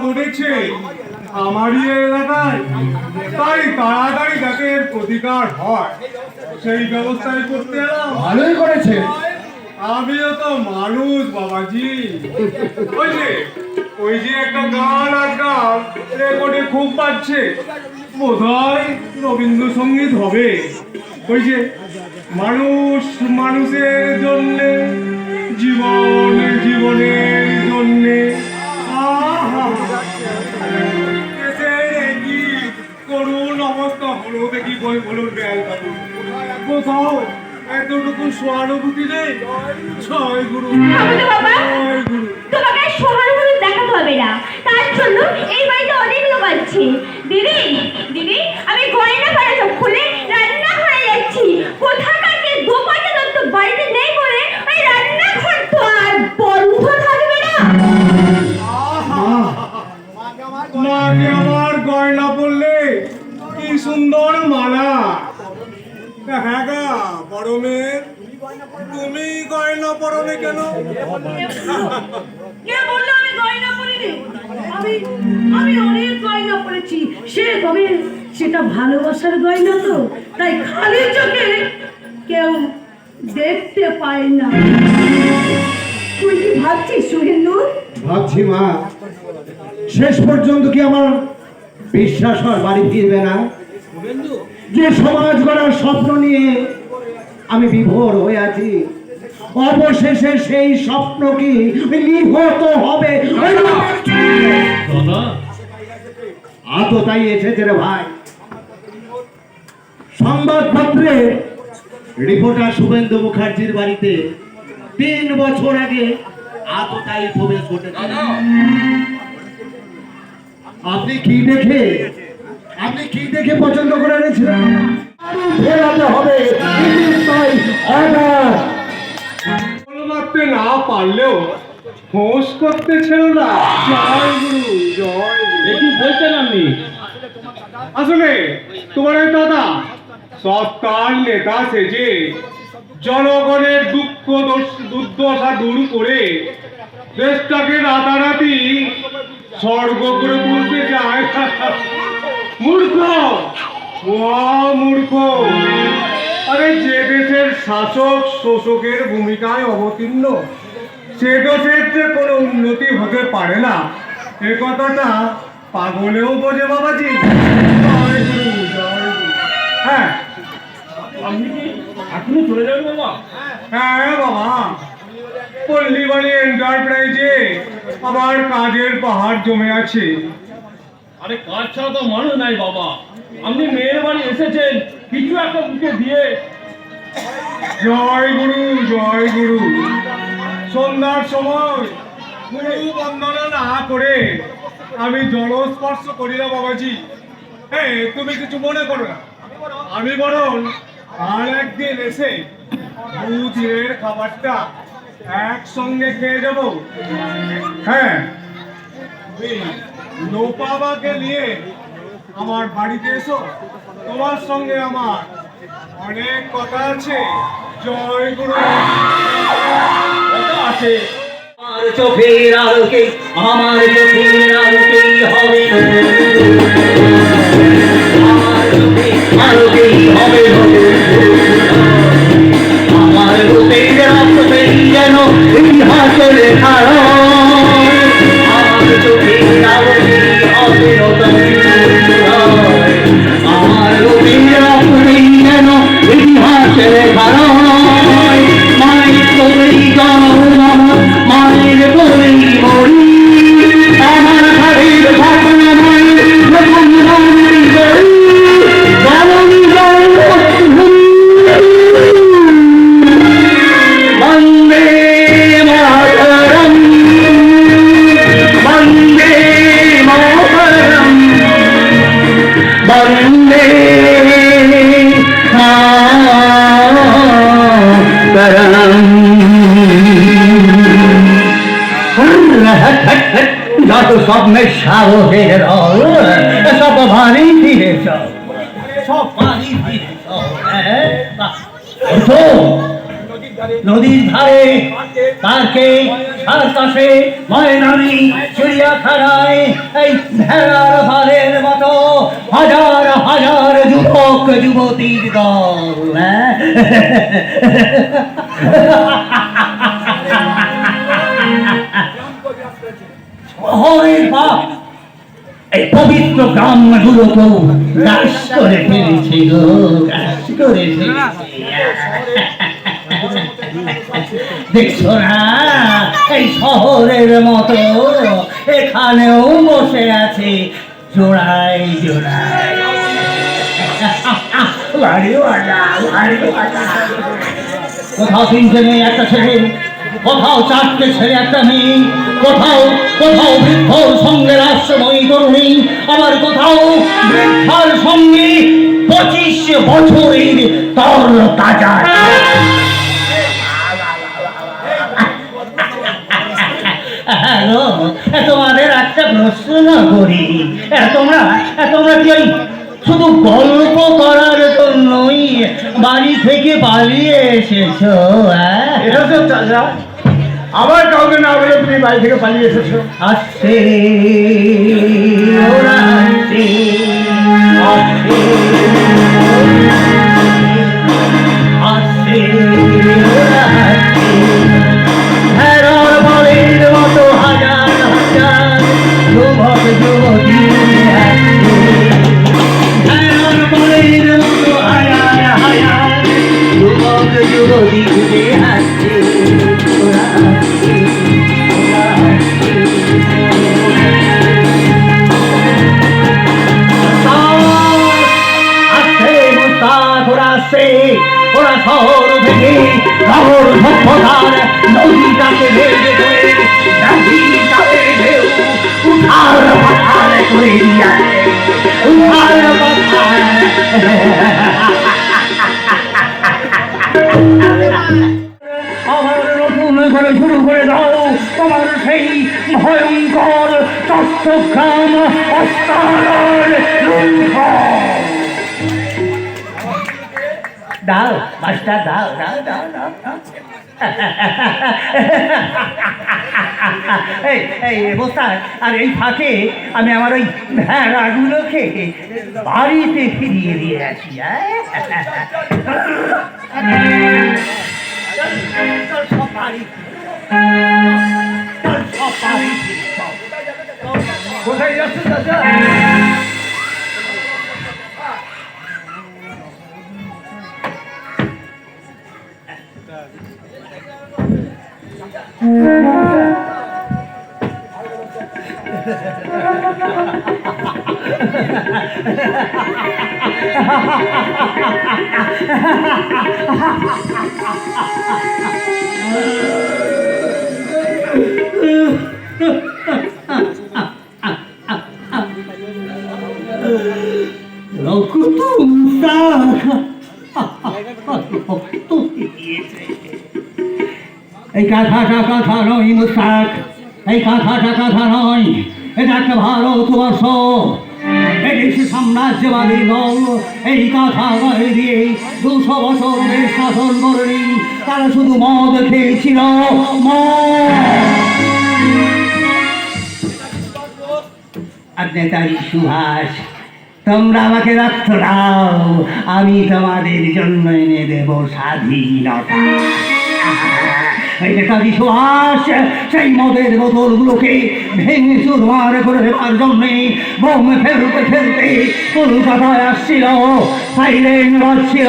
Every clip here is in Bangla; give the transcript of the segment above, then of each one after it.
ঘটেছে আমারই এলাকায়, তাই তাড়াতাড়ি যাতে এর প্রতিকার হয় সেই ব্যবস্থাই করতে এলাম। ভালোই করেছে। আমিও তো মানুষ বাবাজি। ওই যে একটা গান আজকাল রেকর্ডে খুব পাচ্ছে, বোধহয় রবীন্দ্রসঙ্গীত হবে। ওই যে মানুষ মানুষের জন্যে, জীবন জীবনের জন্যে, কি করুন অবস্থা হলো দেখি বই বলুন বেল কোথাও এতটুকু সহানুভূতি নেই। জয় গুরু, জয় গুরু। তোমাকে সহানুভূতি দেখাতে হবে না, তার জন্য এই বাড়িতে অনেক লোক আছে। দিদি দিদি, আমি গয়না ফেলে সব খুলে রান্না করে যাচ্ছি। কোথাকার কে দোপাটা দত্ত বাড়িতে নেই বলে ওই রান্নাঘর তো আর বন্ধ থাকবে না। মাকে আমার গয়না পরলে কি সুন্দর মালা। হ্যাঁ গা বড় মেয়ে, তুমি গয়না পরলে কেন? কে বললো আমি গয়না পরিনি? আমি অনেক গয়না পরেছি, সে তবে সেটা ভালোবাসার গয়না তো, তাই খালি চোখে কেউ দেখতে পায় না। তুই কি ভাবছিস সুহেন্দু? ভাবছি মা, শেষ পর্যন্ত কি আমার বিশ্বাস হয় বাড়ি ফিরবে না? যে সমাজ গড়ার স্বপ্ন নিয়ে আমি বিভোর হয়ে আছি, অবশেষে সেই স্বপ্ন কি নিহত হবে? আততাই এসেছে রে ভাই। সংবাদপত্রে রিপোর্টার শুভেন্দু মুখার্জির বাড়িতে 3 বছর আগে আততাই প্রবেশ ঘটেছে। আপনি কি দেখে পছন্দ করে এনেছিলেন? ফেরাতে হবে, মারতে না পারলেও হোস করতেছিল না। জয় গুরু, জয় গুরু। কি বলছেন আপনি? আসলে তোমার ওই দাদা সরকার নেতা সেজে জনগণের দুঃখ দুর্দশা দূর করে দেশটাকে রাতারাতি স্বর্গ করে তুলতে চায়। মূর্খ, মূর্খ। আরে যে দেশের শাসক শোষকের ভূমিকায় অবতীর্ণ, সে দেশের যে কোনো উন্নতি হতে পারে না, এ কথাটা পাগলেও বোঝে বাবাজি। জয় গুরু, জয় গুরু। হ্যাঁ, আপনি কি এখনো চলে যাবেন বাবা? হ্যাঁ বাবা, পল্লীবাড়ি এন্টারপ্রাইজে আমার কাজের পাহাড় জমে আছে। আরে কাজ ছাড়া তো মানুষ নাই বাবা। আপনি মেয়ের বাড়ি এসেছেন, কিছু একটা বুকে দিয়ে। জয় গুরু, জয় গুরু। সন্ধ্যার সময় গুরু বন্দনা না করে আমি জলস্পর্শ করি না বাবাজি। হ্যাঁ, তুমি কিছু মনে করো না। আমি বরং আর একদিন এসে 2 দিনের খাবারটা একসঙ্গে খেয়ে যাব। হ্যাঁ, লোপাবাকে নিয়ে আমার বাড়িতে এসো, তোমার সঙ্গে আমার অনেক কথা আছে। জয় গুরু। কথা আছে। আমার চোখের আলোকে, আমার চোখের আলোকেই হবে, আমার চোখের আলোকেই হবে, আমার রূপের রক্তেই যেন ইতিহাসের লেখা রয়, আমার চোখের আলোকেই হবে নতুন সূর্যোদয়, আমার রূপের রক্তেই যেন ইতিহাসের লেখা রয়, মায়ের কোলেই জন্ম, মায়ের কোলেই মরি, আমার ঘরের ভাবনা মায়ের যখন রান্নাই করি, জননী বন্দে মাতরম, বন্দে মাতরম, বন্দে মাতরম। যত স্বপ্নের সাহসের রল, সব বাড়ি ফিরে চল, সব বাড়ি ফিরে চল। নদীর ধারে পার্কে সার্কাসে ময়দানে চিড়িয়াখানায় এই ভেড়ার ভালের মতো হাজার হাজার যুবক যুবতীর দল শহরের বাপ এই পবিত্র গ্রামগুলোকেও গ্রাস করে ফেলেছে গো, গ্রাস করে ফেলেছে। দেখছো না এই শহরের মতো এখানেও বসে আছে জোড়ায় জোড়ায়। কোথাও তিনটে মেয়ে একটা ছেলে, কোথাও চারটে ছেলে একটা মেয়ে, কোথাও কোথাও বৃদ্ধর সঙ্গে রাষ্ট্রময়ী তরুণী, আবার কোথাও বৃদ্ধার সঙ্গে 25 বছরের তর তাজা। হ্যালো, তোমাদের একটা প্রশ্ন করি, তোমরা কি ওই শুধু গল্প করার জন্যই বাড়ি থেকে পালিয়ে এসেছো? এটা তো চাচা, আবার কাউকে না বলে তুমি বাড়ি থেকে পালিয়ে এসেছো? আসছে ওরা আসছে, আসছে আসছে ওরা আসছে, ভেড়ার বলের মতো হাজার হাজার যুবক যুবতী আসছে, ভেড়ার বলের মতো হাজার হাজার যুবক যুবতী ঘুরে আসছে, ওরা আসছে, ওরা আসছে। ওরা শহর থেকে নগর সভ্যতার নদীটাকে ভেঙে করে নদীটাকে ঢেউ উঠার পাথার করে দিয়েছে, উঠার পাথার। আবার নতুন করে শুরু করে দাও তোমার সেই ভয়ঙ্কর চট্টগ্রাম অস্তার লুণ্ঠন। দাও মাস্টার, দাও দাও দাও দাও দাও। এই বস্তার আর এই ফাঁকে আমি আমার ওই ভেড়াগুলোকে বাড়িতে ফিরিয়ে দিয়ে আসি। কোথায় যাচ্ছ চাচা? এই কাঁথাটা কাঁথা নয় মুস্তাক, এই কাঁথাটা কাঁথা নয়, এটা একটা ভারতবর্ষ, এদেশে সাম্রাজ্যবাদী দল এই কাঁথা গায়ে দিয়ে 200 বছর দেশ শাসন করেনি। তারা শুধু মদ খেয়েছিল, মদ। আর নেতাজি সুভাষ, তোমরা আমাকে রক্ত দাও, আমি তোমাদের জন্য এনে দেব স্বাধীনতা। নেতাজি সুভাষ সেই মদের বোতলগুলোকে ভেঙে চুরমার করে দেওয়ার জন্যে বোম ফেলতে ফেলতে কলকাতায় আসছিল, সাইরেন বাজছিল,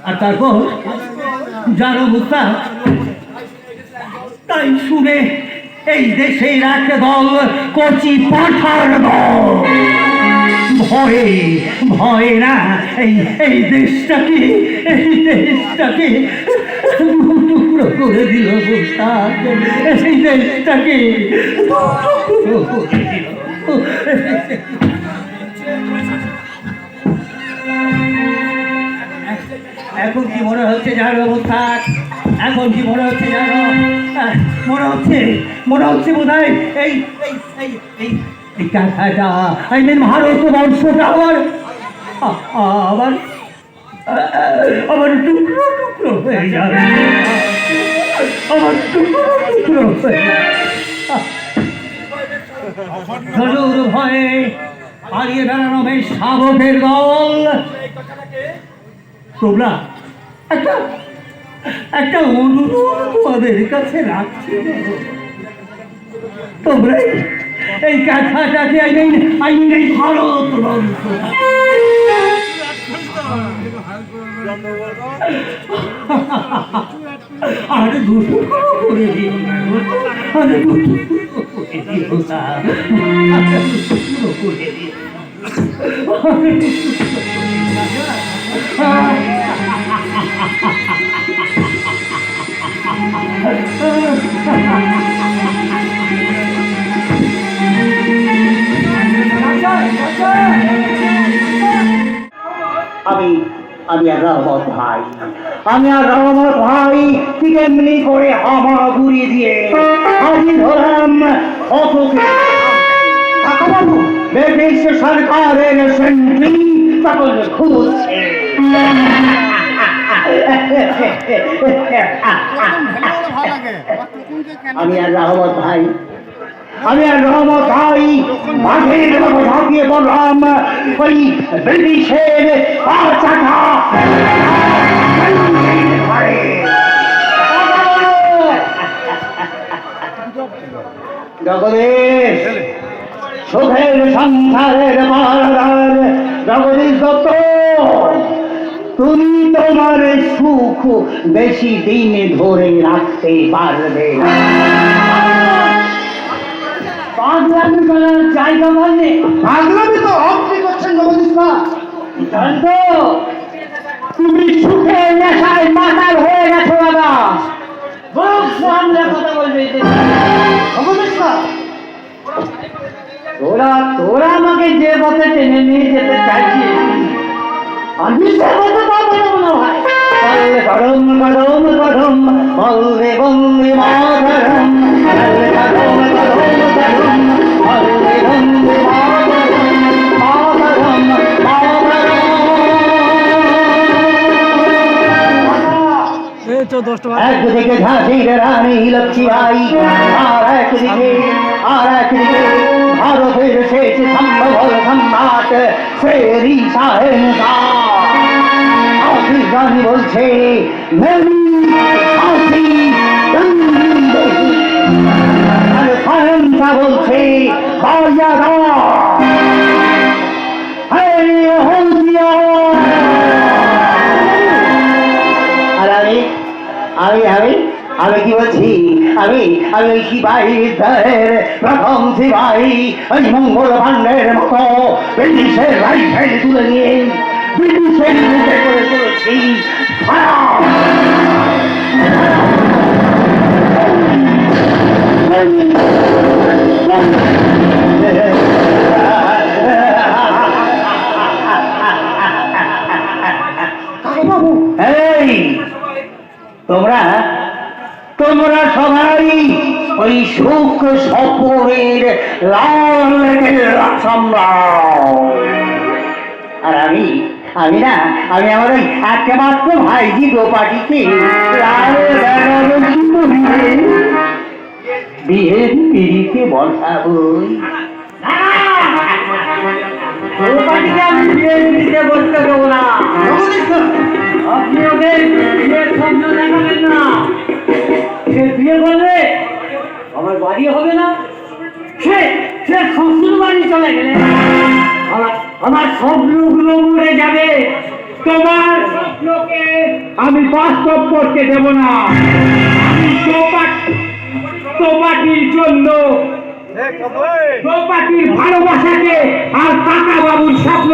আর তারপর জানো মুস্তাক, তাই শুনে এই দেশের এক দল কচি পাঠার দল ভয়ে ভয়ে না এই দেশটাকে টুকরো করে দিল মুস্তাক, এই দেশটাকে টুকরো করে দিল। এখন কি মনে হচ্ছে জানো মুস্তাক, এখন কি মনে হচ্ছে জানো? মনে হচ্ছে বোধ হয় এই এই কাঁথাটা এই ভারতবর্ষটা আবার আবার টুকরো টুকরো হয়ে যাবে, আবার টুকরো টুকরো হয়ে ঝড় ভয়ে পালিয়ে বেড়ানো বেশ শাবকের দল। তোমরা একটা একটা অনুরোধ তোমাদের কাছে রাখছি, তোমরা এই কাঁথাটাকে এই ভারতবর্ষ আর দুটো করে দিও না, আর দুটো করে দিও না, আর দুটো করে দিও। আমি আর রহমত ভাই, আমি আর রহমত ভাই ঠিক এমনি করে হামাগুড়ি দিয়ে আমি ধরলাম ব্রিটিশ সরকারের সেন্ট্রি তখন খুঁজছে। আমি আর রহমত ভাই, আমি আর রহমত ভাই মাঠের মতো ঝাঁপিয়ে পড়লাম ওই ব্রিটিশের চাকা জগদীশ সুখের সংসারের মারার জগদীশ দত্ত, তুমি তোমার সুখ বেশি দিন ধরে রাখতে পারবে না। পাগলামি করার জায়গা মানে পাগলামি তো আপনি করছেন জগদীশা, জানতো তুমি সুখের নেশায় মাতাল হয়ে গেছো বাবা। মুখ সামলে কথা বলবে জগদীশা। তোরা আমাকে যে পথে টেনে নিয়ে যেতে চাইছিস আমি সে পথে পাবো না ভাই। গরম গরম গরম বলবে বলবে মাধরম, গরম গরম গরম বলবে বলবে মাধরম, মাধরম মাধরম। একদিকে ঝাঁসির রানী লক্ষ্মীবাই, আর একদিকে ভারতের শেষ সম্ভব সম্রাট শেরি শাহেনশাহ। গানি বলছে আর শাহেনশাহ বলছে আর আমি কি বলছি, আমি ওই সিপাহী বিদ্রোহের প্রথম সিপাহী ওই মঙ্গল ভান্ডের মতো ব্রিটিশের রাইফেল তুলে নিয়ে ব্রিটিশের মুখে করে তুলেছি। এই তোমরা সবাই ওই সুখ সপুরের লাল সম্রাট, আর আমি আমার ওই একমাত্র ভাইজি গোপাটিকে বিয়ের পিড়িতে বসাবই। গোপাটিকে আমি বিয়ের পিড়িতে বসতে দেবো না। আপনি ওদের বিয়ের স্বপ্ন দেখাবেন না। সে বিয়ে করলে আমার বাড়ি হবে না, সে শ্বশুর বাড়ি চলে গেলে আমার স্বপ্নগুলো মরে যাবে। তোমার স্বপ্নকে আমি বাস্তব করতে দেব না। আমি তোমাটির জন্য তোমাটির ভালোবাসাকে আর কাকা বাবুর স্বপ্ন